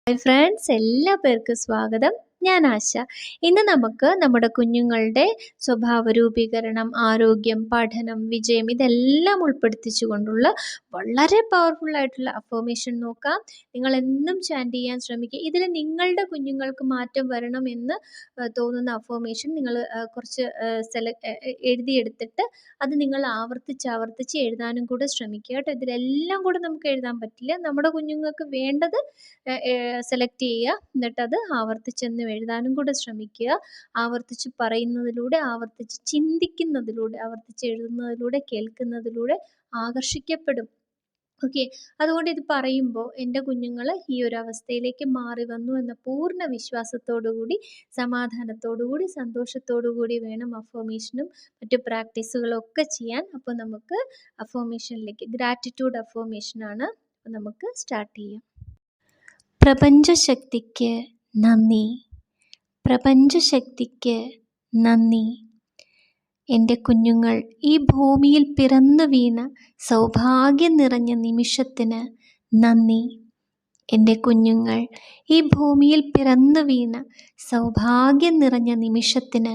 Hi friends, എല്ലാ പേർക്കും സ്വാഗതം. ഞാൻ ആശ. ഇന്ന് നമുക്ക് നമ്മുടെ കുഞ്ഞുങ്ങളുടെ സ്വഭാവ രൂപീകരണം, ആരോഗ്യം, പഠനം, വിജയം ഇതെല്ലാം ഉൾപ്പെടുത്തിച്ചുകൊണ്ടുള്ള വളരെ പവർഫുൾ ആയിട്ടുള്ള അഫർമേഷൻ നോക്കാം. നിങ്ങൾ എന്നും ചാൻറ്റ് ചെയ്യാൻ ശ്രമിക്കുക. ഇതിൽ നിങ്ങളുടെ കുഞ്ഞുങ്ങൾക്ക് മാറ്റം വരണം എന്ന് തോന്നുന്ന അഫർമേഷൻ നിങ്ങൾ കുറച്ച് എഴുതിയെടുത്തിട്ട് അത് നിങ്ങൾ ആവർത്തിച്ച് എഴുതാനും കൂടെ ശ്രമിക്കുക കേട്ടോ. ഇതിലെല്ലാം കൂടെ നമുക്ക് എഴുതാൻ പറ്റില്ല. നമ്മുടെ കുഞ്ഞുങ്ങൾക്ക് വേണ്ടത് സെലക്ട് ചെയ്യുക, എന്നിട്ട് അത് ആവർത്തിച്ചെന്ന് എഴുതാനും കൂടെ ശ്രമിക്കുക. ആവർത്തിച്ച് പറയുന്നതിലൂടെ, ആവർത്തിച്ച് ചിന്തിക്കുന്നതിലൂടെ, ആവർത്തിച്ച് എഴുതുന്നതിലൂടെ, കേൾക്കുന്നതിലൂടെ ആകർഷിക്കപ്പെടും. ഓക്കെ, അതുകൊണ്ട് ഇത് പറയുമ്പോൾ എൻ്റെ കുഞ്ഞുങ്ങൾ ഈ ഒരു അവസ്ഥയിലേക്ക് മാറി വന്നു എന്ന പൂർണ്ണ വിശ്വാസത്തോടുകൂടി, സമാധാനത്തോടുകൂടി, സന്തോഷത്തോടുകൂടി വേണം അഫർമേഷനും മറ്റു പ്രാക്ടീസുകളും ഒക്കെ ചെയ്യാൻ. അപ്പോൾ നമുക്ക് അഫർമേഷനിലേക്ക്, ഗ്രാറ്റിറ്റ്യൂഡ് അഫർമേഷനാണ്. അപ്പോൾ നമുക്ക് സ്റ്റാർട്ട് ചെയ്യാം. പ്രപഞ്ചശക്തിക്ക് നന്ദി, പ്രപഞ്ചശക്തിക്ക് നന്ദി. എൻ്റെ കുഞ്ഞുങ്ങൾ ഈ ഭൂമിയിൽ പിറന്നു വീണ സൗഭാഗ്യം നിറഞ്ഞ നിമിഷത്തിന് നന്ദി. എൻ്റെ കുഞ്ഞുങ്ങൾ ഈ ഭൂമിയിൽ പിറന്നു വീണ സൗഭാഗ്യം നിറഞ്ഞ നിമിഷത്തിന്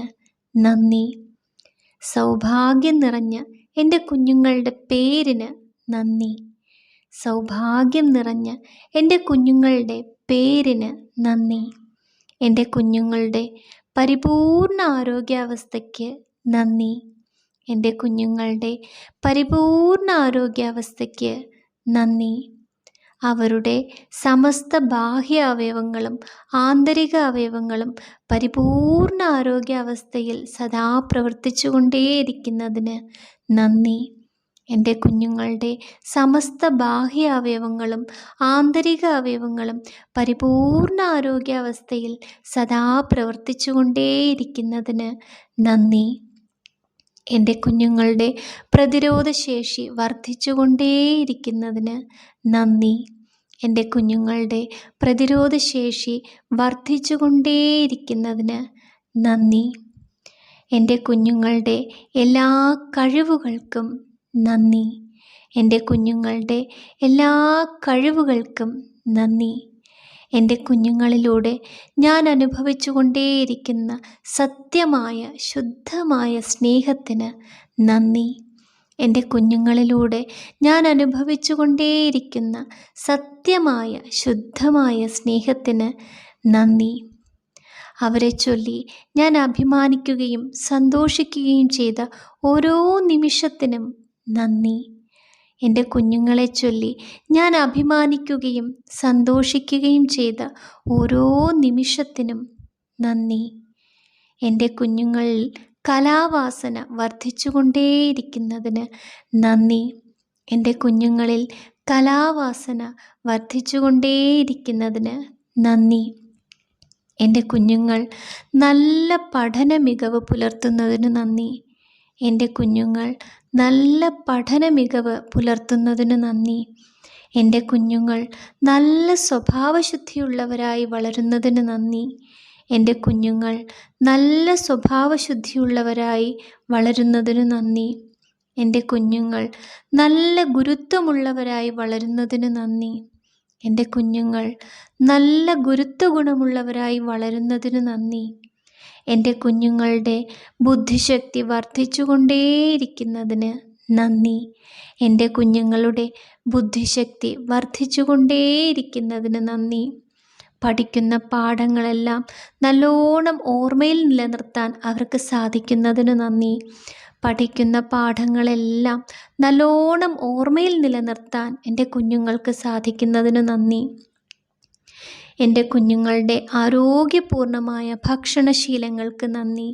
നന്ദി. സൗഭാഗ്യം നിറഞ്ഞ എൻ്റെ കുഞ്ഞുങ്ങളുടെ പേരിന് നന്ദി. സൗഭാഗ്യം നിറഞ്ഞ എൻ്റെ കുഞ്ഞുങ്ങളുടെ പേരിന് നന്ദി. എൻ്റെ കുഞ്ഞുങ്ങളുടെ പരിപൂർണ ആരോഗ്യാവസ്ഥയ്ക്ക് നന്ദി. എൻ്റെ കുഞ്ഞുങ്ങളുടെ പരിപൂർണ ആരോഗ്യാവസ്ഥയ്ക്ക് നന്ദി. അവരുടെ സമസ്ത ബാഹ്യ അവയവങ്ങളും ആന്തരിക അവയവങ്ങളും പരിപൂർണ ആരോഗ്യാവസ്ഥയിൽ സദാ പ്രവർത്തിച്ചുകൊണ്ടേയിരിക്കുന്നതിന് നന്ദി. എൻ്റെ കുഞ്ഞുങ്ങളുടെ സമസ്ത ബാഹ്യ അവയവങ്ങളും ആന്തരിക അവയവങ്ങളും പരിപൂർണ ആരോഗ്യാവസ്ഥയിൽ സദാ പ്രവർത്തിച്ചുകൊണ്ടേയിരിക്കുന്നതിന് നന്ദി. എൻ്റെ കുഞ്ഞുങ്ങളുടെ പ്രതിരോധശേഷി വർദ്ധിച്ചുകൊണ്ടേയിരിക്കുന്നതിന് നന്ദി. എൻ്റെ കുഞ്ഞുങ്ങളുടെ പ്രതിരോധശേഷി വർദ്ധിച്ചുകൊണ്ടേയിരിക്കുന്നതിന് നന്ദി. എൻ്റെ കുഞ്ഞുങ്ങളുടെ എല്ലാ കഴിവുകൾക്കും നന്ദി. എൻ്റെ കുഞ്ഞുങ്ങളുടെ എല്ലാ കഴിവുകൾക്കും നന്ദി. എൻ്റെ കുഞ്ഞുങ്ങളിലൂടെ ഞാൻ അനുഭവിച്ചുകൊണ്ടേയിരിക്കുന്ന സത്യമായ ശുദ്ധമായ സ്നേഹത്തിന് നന്ദി. എൻ്റെ കുഞ്ഞുങ്ങളിലൂടെ ഞാൻ അനുഭവിച്ചുകൊണ്ടേയിരിക്കുന്ന സത്യമായ ശുദ്ധമായ സ്നേഹത്തിന് നന്ദി. അവരെ ചൊല്ലി ഞാൻ അഭിമാനിക്കുകയും സന്തോഷിക്കുകയും ചെയ്ത ഓരോ നിമിഷത്തിനും നന്ദി. എൻ്റെ കുഞ്ഞുങ്ങളെ ചൊല്ലി ഞാൻ അഭിമാനിക്കുകയും സന്തോഷിക്കുകയും ചെയ്ത ഓരോ നിമിഷത്തിനും നന്ദി. എൻ്റെ കുഞ്ഞുങ്ങളിൽ കലാവാസന വർദ്ധിച്ചുകൊണ്ടേയിരിക്കുന്നതിന് നന്ദി. എൻ്റെ കുഞ്ഞുങ്ങളിൽ കലാവാസന വർദ്ധിച്ചുകൊണ്ടേയിരിക്കുന്നതിന് നന്ദി. എൻ്റെ കുഞ്ഞുങ്ങൾ നല്ല പഠന മികവ് പുലർത്തുന്നതിന് നന്ദി. എൻ്റെ കുഞ്ഞുങ്ങൾ നല്ല പഠന മികവ് പുലർത്തുന്നതിന് നന്ദി. എൻ്റെ കുഞ്ഞുങ്ങൾ നല്ല സ്വഭാവശുദ്ധിയുള്ളവരായി വളരുന്നതിന് നന്ദി. എൻ്റെ കുഞ്ഞുങ്ങൾ നല്ല സ്വഭാവശുദ്ധിയുള്ളവരായി വളരുന്നതിന് നന്ദി. എൻ്റെ കുഞ്ഞുങ്ങൾ നല്ല ഗുരുത്വമുള്ളവരായി വളരുന്നതിന് നന്ദി. എൻ്റെ കുഞ്ഞുങ്ങൾ നല്ല ഗുരുത്വഗുണമുള്ളവരായി വളരുന്നതിന് നന്ദി. എൻ്റെ കുഞ്ഞുങ്ങളുടെ ബുദ്ധിശക്തി വർദ്ധിച്ചുകൊണ്ടേയിരിക്കുന്നതിന് നന്ദി. എൻ്റെ കുഞ്ഞുങ്ങളുടെ ബുദ്ധിശക്തി വർദ്ധിച്ചുകൊണ്ടേയിരിക്കുന്നതിന് നന്ദി. പഠിക്കുന്ന പാഠങ്ങളെല്ലാം നല്ലോണം ഓർമ്മയിൽ നിലനിർത്താൻ അവർക്ക് സാധിക്കുന്നതിന് നന്ദി. പഠിക്കുന്ന പാഠങ്ങളെല്ലാം നല്ലോണം ഓർമ്മയിൽ നിലനിർത്താൻ എൻ്റെ കുഞ്ഞുങ്ങൾക്ക് സാധിക്കുന്നതിന് നന്ദി. എൻ്റെ കുഞ്ഞുങ്ങളുടെ ആരോഗ്യപൂർണമായ ഭക്ഷണശീലങ്ങൾക്ക് നന്ദി.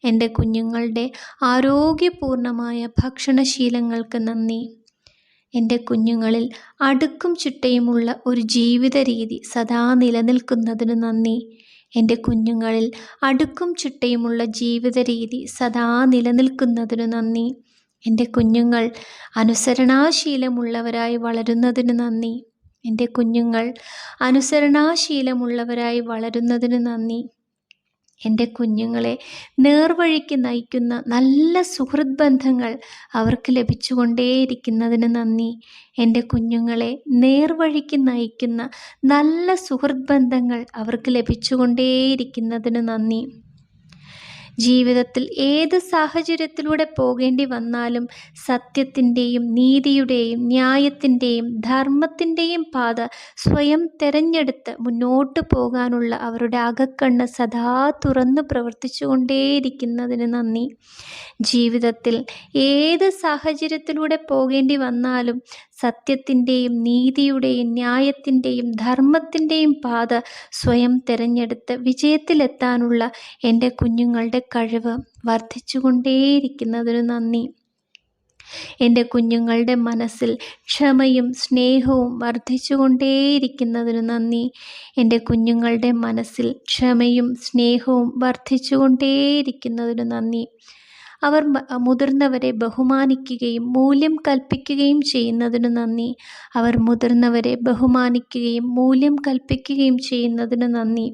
എൻ്റെ കുഞ്ഞുങ്ങളുടെ ആരോഗ്യപൂർണമായ ഭക്ഷണശീലങ്ങൾക്ക് നന്ദി. എൻ്റെ കുഞ്ഞുങ്ങളിൽ അടുക്കും ചിട്ടയുമുള്ള ഒരു ജീവിത രീതി സദാ നിലനിൽക്കുന്നതിന് നന്ദി. എൻ്റെ കുഞ്ഞുങ്ങളിൽ അടുക്കും ചിട്ടയുമുള്ള ജീവിത രീതി സദാ നിലനിൽക്കുന്നതിന് നന്ദി. എൻ്റെ കുഞ്ഞുങ്ങൾ അനുസരണാശീലമുള്ളവരായി വളരുന്നതിന് നന്ദി. എൻ്റെ കുഞ്ഞുങ്ങൾ അനുസരണാശീലമുള്ളവരായി വളരുന്നതിന് നന്ദി. എൻ്റെ കുഞ്ഞുങ്ങളെ നേർവഴിക്ക് നയിക്കുന്ന നല്ല സുഹൃത്ത് ബന്ധങ്ങൾ അവർക്ക് ലഭിച്ചുകൊണ്ടേയിരിക്കുന്നതിന് നന്ദി. എൻ്റെ കുഞ്ഞുങ്ങളെ നേർവഴിക്ക് നയിക്കുന്ന നല്ല സുഹൃത്ത് ബന്ധങ്ങൾ അവർക്ക് ലഭിച്ചുകൊണ്ടേയിരിക്കുന്നതിന് നന്ദി. ജീവിതത്തിൽ ഏത് സാഹചര്യത്തിലൂടെ പോകേണ്ടി വന്നാലും സത്യത്തിൻ്റെയും നീതിയുടെയും ന്യായത്തിൻ്റെയും ധർമ്മത്തിൻ്റെയും പാത സ്വയം തിരഞ്ഞെടുത്ത് മുന്നോട്ട് പോകാനുള്ള അവരുടെ അകക്കണ്ണ് സദാ തുറന്ന് പ്രവർത്തിച്ചുകൊണ്ടേയിരിക്കുന്നതിന് നന്ദി. ജീവിതത്തിൽ ഏത് സാഹചര്യത്തിലൂടെ പോകേണ്ടി വന്നാലും സത്യത്തിൻ്റെയും നീതിയുടെയും ന്യായത്തിൻ്റെയും ധർമ്മത്തിൻ്റെയും പാത സ്വയം തിരഞ്ഞെടുത്ത് വിജയത്തിലെത്താനുള്ള എൻ്റെ കുഞ്ഞുങ്ങളുടെ കഴിവ് വർദ്ധിച്ചുകൊണ്ടേയിരിക്കുന്നതിന് നന്ദി. എൻ്റെ കുഞ്ഞുങ്ങളുടെ മനസ്സിൽ ക്ഷമയും സ്നേഹവും വർദ്ധിച്ചുകൊണ്ടേയിരിക്കുന്നതിന് നന്ദി. എൻ്റെ കുഞ്ഞുങ്ങളുടെ മനസ്സിൽ ക്ഷമയും സ്നേഹവും വർദ്ധിച്ചുകൊണ്ടേയിരിക്കുന്നതിന് നന്ദി. അവർ മുതിർന്നവരെ ബഹുമാനിക്കുകയും മൂല്യം കൽപ്പിക്കുകയും ചെയ്യുന്നതിന് നന്ദി. അവർ മുതിർന്നവരെ ബഹുമാനിക്കുകയും മൂല്യം കൽപ്പിക്കുകയും ചെയ്യുന്നതിന് നന്ദി.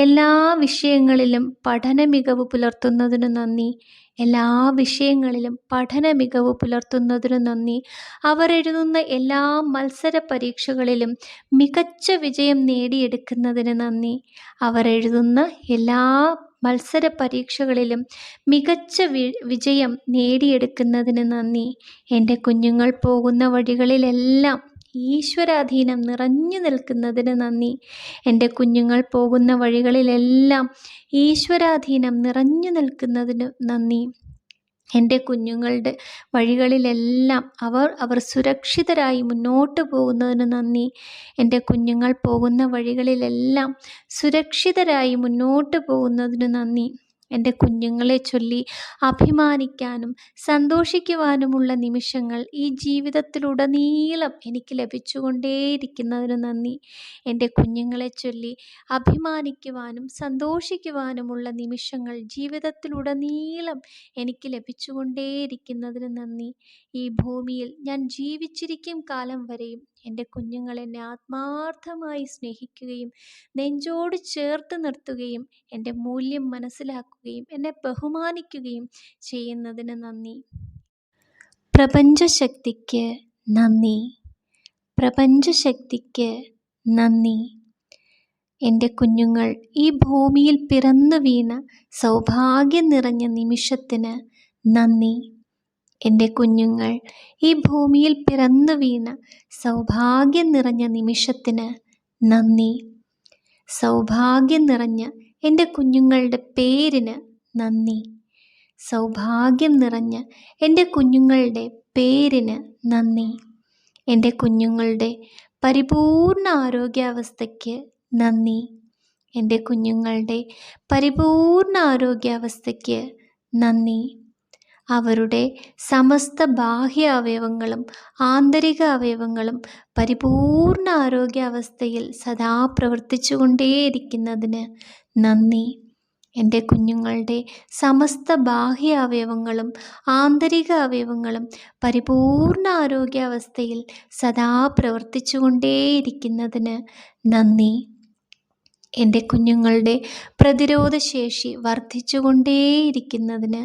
എല്ലാ വിഷയങ്ങളിലും പഠന മികവ് പുലർത്തുന്നതിന് നന്ദി. എല്ലാ വിഷയങ്ങളിലും പഠന മികവ് പുലർത്തുന്നതിന് നന്ദി. അവർ എഴുതുന്ന എല്ലാ മത്സര പരീക്ഷകളിലും മികച്ച വിജയം നേടിയെടുക്കുന്നതിന് നന്ദി. അവർ എഴുതുന്ന എല്ലാ മത്സര പരീക്ഷകളിലും മികച്ച വിജയം നേടിയെടുക്കുന്നതിന് നന്ദി. എൻ്റെ കുഞ്ഞുങ്ങൾ പോകുന്ന വഴികളിലെല്ലാം ഈശ്വരാധീനം നിറഞ്ഞു നിൽക്കുന്നതിന് നന്ദി. എൻ്റെ കുഞ്ഞുങ്ങൾ പോകുന്ന വഴികളിലെല്ലാം ഈശ്വരാധീനം നിറഞ്ഞു നിൽക്കുന്നതിന് നന്ദി. എൻ്റെ കുഞ്ഞുങ്ങളുടെ വഴികളിലെല്ലാം അവർ സുരക്ഷിതരായി മുന്നോട്ട് പോകുന്നതിന് നന്ദി. എൻ്റെ കുഞ്ഞുങ്ങൾ പോകുന്ന വഴികളിലെല്ലാം സുരക്ഷിതരായി മുന്നോട്ട് പോകുന്നതിന് നന്ദി. എൻ്റെ കുഞ്ഞുങ്ങളെ ചൊല്ലി അഭിമാനിക്കാനും സന്തോഷിക്കുവാനുമുള്ള നിമിഷങ്ങൾ ഈ ജീവിതത്തിലുടനീളം എനിക്ക് ലഭിച്ചുകൊണ്ടേയിരിക്കുന്നതിന് നന്ദി. എൻ്റെ കുഞ്ഞുങ്ങളെ ചൊല്ലി അഭിമാനിക്കുവാനും സന്തോഷിക്കുവാനുമുള്ള നിമിഷങ്ങൾ ജീവിതത്തിലുടനീളം എനിക്ക് ലഭിച്ചുകൊണ്ടേയിരിക്കുന്നതിന് നന്ദി. ഈ ഭൂമിയിൽ ഞാൻ ജീവിച്ചിരിക്കും കാലം വരെയും എൻ്റെ കുഞ്ഞുങ്ങൾ എന്നെ ആത്മാർത്ഥമായി സ്നേഹിക്കുകയും നെഞ്ചോട് ചേർത്ത് നിർത്തുകയും എൻ്റെ മൂല്യം മനസ്സിലാക്കുകയും എന്നെ ബഹുമാനിക്കുകയും ചെയ്യുന്നതിന് നന്ദി. പ്രപഞ്ചശക്തിക്ക് നന്ദി. പ്രപഞ്ചശക്തിക്ക് നന്ദി. എൻ്റെ കുഞ്ഞുങ്ങൾ ഈ ഭൂമിയിൽ പിറന്നു വീണ സൗഭാഗ്യം നിറഞ്ഞ നിമിഷത്തിന് നന്ദി. എൻ്റെ കുഞ്ഞുങ്ങൾ ഈ ഭൂമിയിൽ പിറന്നു വീണ സൗഭാഗ്യം നിറഞ്ഞ നിമിഷത്തിന് നന്ദി. സൗഭാഗ്യം നിറഞ്ഞ എൻ്റെ കുഞ്ഞുങ്ങളുടെ പേരിന് നന്ദി. സൗഭാഗ്യം നിറഞ്ഞ എൻ്റെ കുഞ്ഞുങ്ങളുടെ പേരിന് നന്ദി. എൻ്റെ കുഞ്ഞുങ്ങളുടെ പരിപൂർണ ആരോഗ്യാവസ്ഥയ്ക്ക് നന്ദി. എൻ്റെ കുഞ്ഞുങ്ങളുടെ പരിപൂർണ ആരോഗ്യാവസ്ഥയ്ക്ക് നന്ദി. അവരുടെ സമസ്ത ബാഹ്യ അവയവങ്ങളും ആന്തരിക അവയവങ്ങളും പരിപൂർണ ആരോഗ്യാവസ്ഥയിൽ സദാ പ്രവർത്തിച്ചുകൊണ്ടേയിരിക്കുന്നതിന് നന്ദി. എൻ്റെ കുഞ്ഞുങ്ങളുടെ സമസ്ത ബാഹ്യ അവയവങ്ങളും ആന്തരിക അവയവങ്ങളും പരിപൂർണ ആരോഗ്യാവസ്ഥയിൽ സദാ പ്രവർത്തിച്ചുകൊണ്ടേയിരിക്കുന്നതിന് നന്ദി. എൻ്റെ കുഞ്ഞുങ്ങളുടെ പ്രതിരോധശേഷി വർദ്ധിച്ചുകൊണ്ടേയിരിക്കുന്നതിന്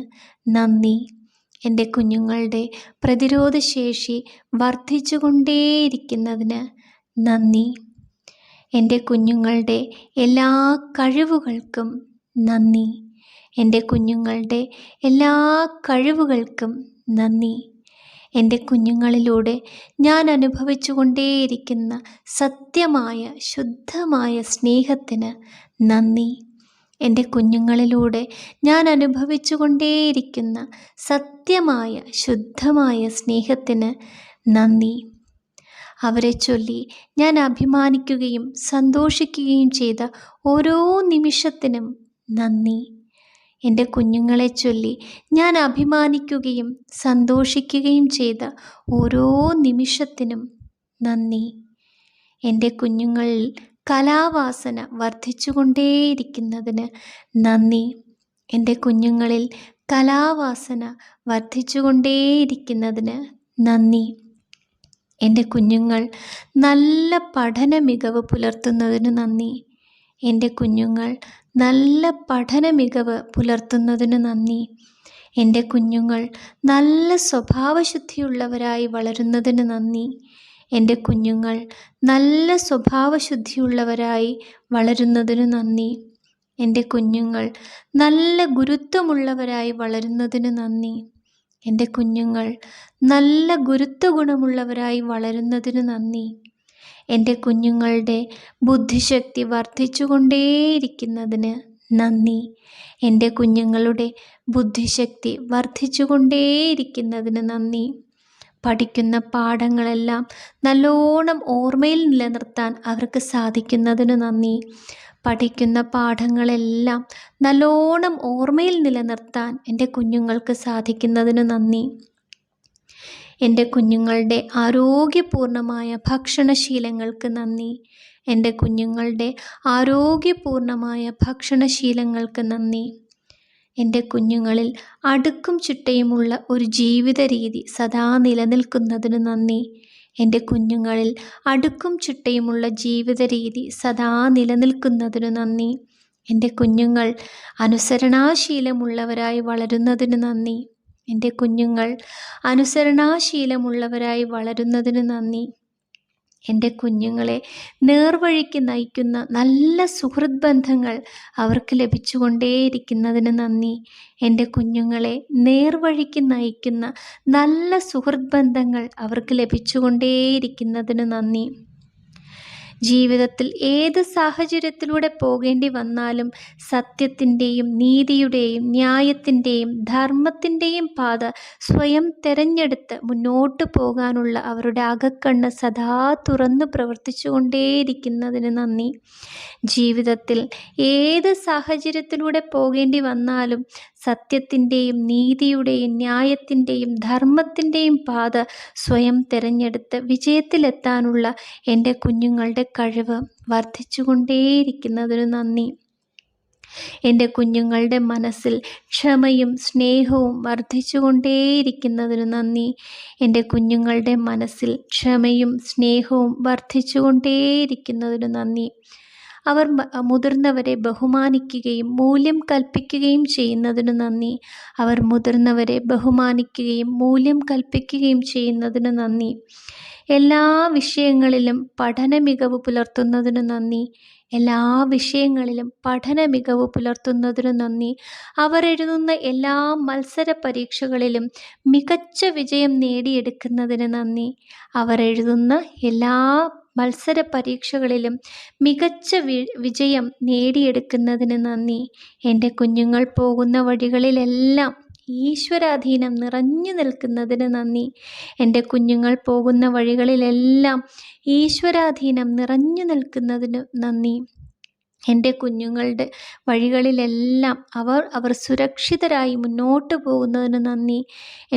നന്ദി. എൻ്റെ കുഞ്ഞുങ്ങളുടെ പ്രതിരോധശേഷി വർദ്ധിച്ചുകൊണ്ടേയിരിക്കുന്നതിന് നന്ദി. എൻ്റെ കുഞ്ഞുങ്ങളുടെ എല്ലാ കഴിവുകൾക്കും നന്ദി. എൻ്റെ കുഞ്ഞുങ്ങളുടെ എല്ലാ കഴിവുകൾക്കും നന്ദി. എൻ്റെ കുഞ്ഞുങ്ങളിലൂടെ ഞാൻ അനുഭവിച്ചുകൊണ്ടേയിരിക്കുന്ന സത്യമായ ശുദ്ധമായ സ്നേഹത്തിന് നന്ദി. എൻ്റെ കുഞ്ഞുങ്ങളിലൂടെ ഞാൻ അനുഭവിച്ചുകൊണ്ടേയിരിക്കുന്ന സത്യമായ ശുദ്ധമായ സ്നേഹത്തിന് നന്ദി. അവരെ ചൊല്ലി ഞാൻ അഭിമാനിക്കുകയും സന്തോഷിക്കുകയും ചെയ്ത ഓരോ നിമിഷത്തിനും നന്ദി. എൻ്റെ കുഞ്ഞുങ്ങളെ ചൊല്ലി ഞാൻ അഭിമാനിക്കുകയും സന്തോഷിക്കുകയും ചെയ്ത ഓരോ നിമിഷത്തിനും നന്ദി. എൻ്റെ കുഞ്ഞുങ്ങളിൽ കലാവാസന വർദ്ധിച്ചുകൊണ്ടേയിരിക്കുന്നതിന് നന്ദി. എൻ്റെ കുഞ്ഞുങ്ങളിൽ കലാവാസന വർദ്ധിച്ചുകൊണ്ടേയിരിക്കുന്നതിന് നന്ദി. എൻ്റെ കുഞ്ഞുങ്ങൾ നല്ല പഠന മികവ് പുലർത്തുന്നതിന് നന്ദി. എൻ്റെ കുഞ്ഞുങ്ങൾ നല്ല പഠന മികവ് പുലർത്തുന്നതിന് നന്ദി. എൻ്റെ കുഞ്ഞുങ്ങൾ നല്ല സ്വഭാവശുദ്ധിയുള്ളവരായി വളരുന്നതിന് നന്ദി. എൻ്റെ കുഞ്ഞുങ്ങൾ നല്ല സ്വഭാവശുദ്ധിയുള്ളവരായി വളരുന്നതിന് നന്ദി. എൻ്റെ കുഞ്ഞുങ്ങൾ നല്ല ഗുരുത്വമുള്ളവരായി വളരുന്നതിന് നന്ദി. എൻ്റെ കുഞ്ഞുങ്ങൾ നല്ല ഗുരുത്വഗുണമുള്ളവരായി വളരുന്നതിന് നന്ദി. എൻ്റെ കുഞ്ഞുങ്ങളുടെ ബുദ്ധിശക്തി വർദ്ധിച്ചുകൊണ്ടേയിരിക്കുന്നതിന് നന്ദി. എൻ്റെ കുഞ്ഞുങ്ങളുടെ ബുദ്ധിശക്തി വർദ്ധിച്ചുകൊണ്ടേയിരിക്കുന്നതിന് നന്ദി. പഠിക്കുന്ന പാഠങ്ങളെല്ലാം നല്ലോണം ഓർമ്മയിൽ നിലനിർത്താൻ അവർക്ക് സാധിക്കുന്നതിന് നന്ദി. പഠിക്കുന്ന പാഠങ്ങളെല്ലാം നല്ലോണം ഓർമ്മയിൽ നിലനിർത്താൻ എൻ്റെ കുഞ്ഞുങ്ങൾക്ക് സാധിക്കുന്നതിന് നന്ദി. എൻ്റെ കുഞ്ഞുങ്ങളുടെ ആരോഗ്യപൂർണമായ ഭക്ഷണശീലങ്ങൾക്ക് നന്ദി. എൻ്റെ കുഞ്ഞുങ്ങളുടെ ആരോഗ്യപൂർണമായ ഭക്ഷണശീലങ്ങൾക്ക് നന്ദി. എൻ്റെ കുഞ്ഞുങ്ങളിൽ അടുക്കും ചിട്ടയുമുള്ള ഒരു ജീവിത രീതി സദാ നിലനിൽക്കുന്നതിന് നന്ദി. എൻ്റെ കുഞ്ഞുങ്ങളിൽ അടുക്കും ചിട്ടയുമുള്ള ജീവിത രീതി സദാ നിലനിൽക്കുന്നതിന് നന്ദി. എൻ്റെ കുഞ്ഞുങ്ങൾ അനുസരണാശീലമുള്ളവരായി വളരുന്നതിന് നന്ദി. എൻ്റെ കുഞ്ഞുങ്ങൾ അനുസരണാശീലമുള്ളവരായി വളരുന്നതിന് നന്ദി. എൻ്റെ കുഞ്ഞുങ്ങളെ നേർവഴിക്ക് നയിക്കുന്ന നല്ല സുഹൃത്ത് ബന്ധങ്ങൾ അവർക്ക് ലഭിച്ചുകൊണ്ടേയിരിക്കുന്നതിന് നന്ദി. എൻ്റെ കുഞ്ഞുങ്ങളെ നേർവഴിക്ക് നയിക്കുന്ന നല്ല സുഹൃത്ത് ബന്ധങ്ങൾ അവർക്ക് ലഭിച്ചുകൊണ്ടേയിരിക്കുന്നതിന് നന്ദി. ജീവിതത്തിൽ ഏത് സാഹചര്യത്തിലൂടെ പോകേണ്ടി വന്നാലും സത്യത്തിൻ്റെയും നീതിയുടെയും ന്യായത്തിൻ്റെയും ധർമ്മത്തിൻ്റെയും പാത സ്വയം തെരഞ്ഞെടുത്ത് മുന്നോട്ട് പോകാനുള്ള അവരുടെ അകക്കണ്ണ് സദാ തുറന്നു പ്രവർത്തിച്ചുകൊണ്ടേയിരിക്കുന്നതിന് നന്ദി. ജീവിതത്തിൽ ഏത് സാഹചര്യത്തിലൂടെ പോകേണ്ടി വന്നാലും സത്യത്തിൻ്റെയും നീതിയുടെയും ന്യായത്തിൻ്റെയും ധർമ്മത്തിൻ്റെയും പാത സ്വയം തിരഞ്ഞെടുത്ത് വിജയത്തിലെത്താനുള്ള എൻ്റെ കുഞ്ഞുങ്ങളുടെ കഴിവ് വർദ്ധിച്ചുകൊണ്ടേയിരിക്കുന്നതിന് നന്ദി. എൻ്റെ കുഞ്ഞുങ്ങളുടെ മനസ്സിൽ ക്ഷമയും സ്നേഹവും വർദ്ധിച്ചുകൊണ്ടേയിരിക്കുന്നതിന് നന്ദി. എൻ്റെ കുഞ്ഞുങ്ങളുടെ മനസ്സിൽ ക്ഷമയും സ്നേഹവും വർദ്ധിച്ചുകൊണ്ടേയിരിക്കുന്നതിന് നന്ദി. അവർ മുതിർന്നവരെ ബഹുമാനിക്കുകയും മൂല്യം കൽപ്പിക്കുകയും ചെയ്യുന്നതിന് നന്ദി. അവർ മുതിർന്നവരെ ബഹുമാനിക്കുകയും മൂല്യം കൽപ്പിക്കുകയും ചെയ്യുന്നതിന് നന്ദി. എല്ലാ വിഷയങ്ങളിലും പഠന മികവ് പുലർത്തുന്നതിന് നന്ദി. എല്ലാ വിഷയങ്ങളിലും പഠന മികവ് പുലർത്തുന്നതിന് നന്ദി. അവർ എഴുതുന്ന എല്ലാ മത്സര പരീക്ഷകളിലും മികച്ച വിജയം നേടിയെടുക്കുന്നതിന് നന്ദി. അവർ എഴുതുന്ന എല്ലാ മത്സര പരീക്ഷകളിലും മികച്ച വിജയം നേടിയെടുക്കുന്നതിന് നന്ദി. എൻ്റെ കുഞ്ഞുങ്ങൾ പോകുന്ന വഴികളിലെല്ലാം ഈശ്വരാധീനം നിറഞ്ഞു നിൽക്കുന്നതിന് നന്ദി. എൻ്റെ കുഞ്ഞുങ്ങൾ പോകുന്ന വഴികളിലെല്ലാം ഈശ്വരാധീനം നിറഞ്ഞു നിൽക്കുന്നതിന് നന്ദി. എൻ്റെ കുഞ്ഞുങ്ങളുടെ വഴികളിലെല്ലാം അവർ സുരക്ഷിതരായി മുന്നോട്ട് പോകുന്നതിന് നന്ദി.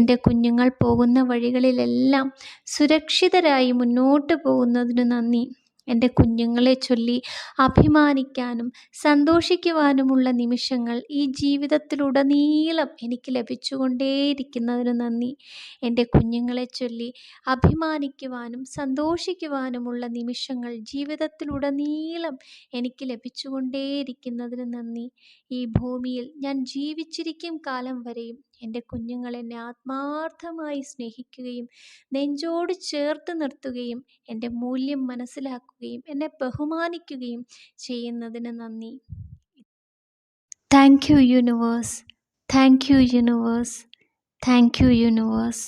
എൻ്റെ കുഞ്ഞുങ്ങൾ പോകുന്ന വഴികളിലെല്ലാം സുരക്ഷിതരായി മുന്നോട്ട് പോകുന്നതിന് നന്ദി. എൻ്റെ കുഞ്ഞുങ്ങളെ ചൊല്ലി അഭിമാനിക്കാനും സന്തോഷിക്കുവാനുമുള്ള നിമിഷങ്ങൾ ഈ ജീവിതത്തിലുടനീളം എനിക്ക് ലഭിച്ചുകൊണ്ടേയിരിക്കുന്നതിന് നന്ദി. എൻ്റെ കുഞ്ഞുങ്ങളെ ചൊല്ലി അഭിമാനിക്കുവാനും സന്തോഷിക്കുവാനുമുള്ള നിമിഷങ്ങൾ ജീവിതത്തിലുടനീളം എനിക്ക് ലഭിച്ചുകൊണ്ടേയിരിക്കുന്നതിന് നന്ദി. ഈ ഭൂമിയിൽ ഞാൻ ജീവിച്ചിരിക്കും കാലം വരെയും എൻ്റെ കുഞ്ഞുങ്ങൾ എന്നെ ആത്മാർത്ഥമായി സ്നേഹിക്കുകയും നെഞ്ചോട് ചേർത്ത് നിർത്തുകയും എൻ്റെ മൂല്യം മനസ്സിലാക്കുകയും എന്നെ ബഹുമാനിക്കുകയും ചെയ്യുന്നതിന് നന്ദി. Thank you universe. Thank you universe. Thank you universe.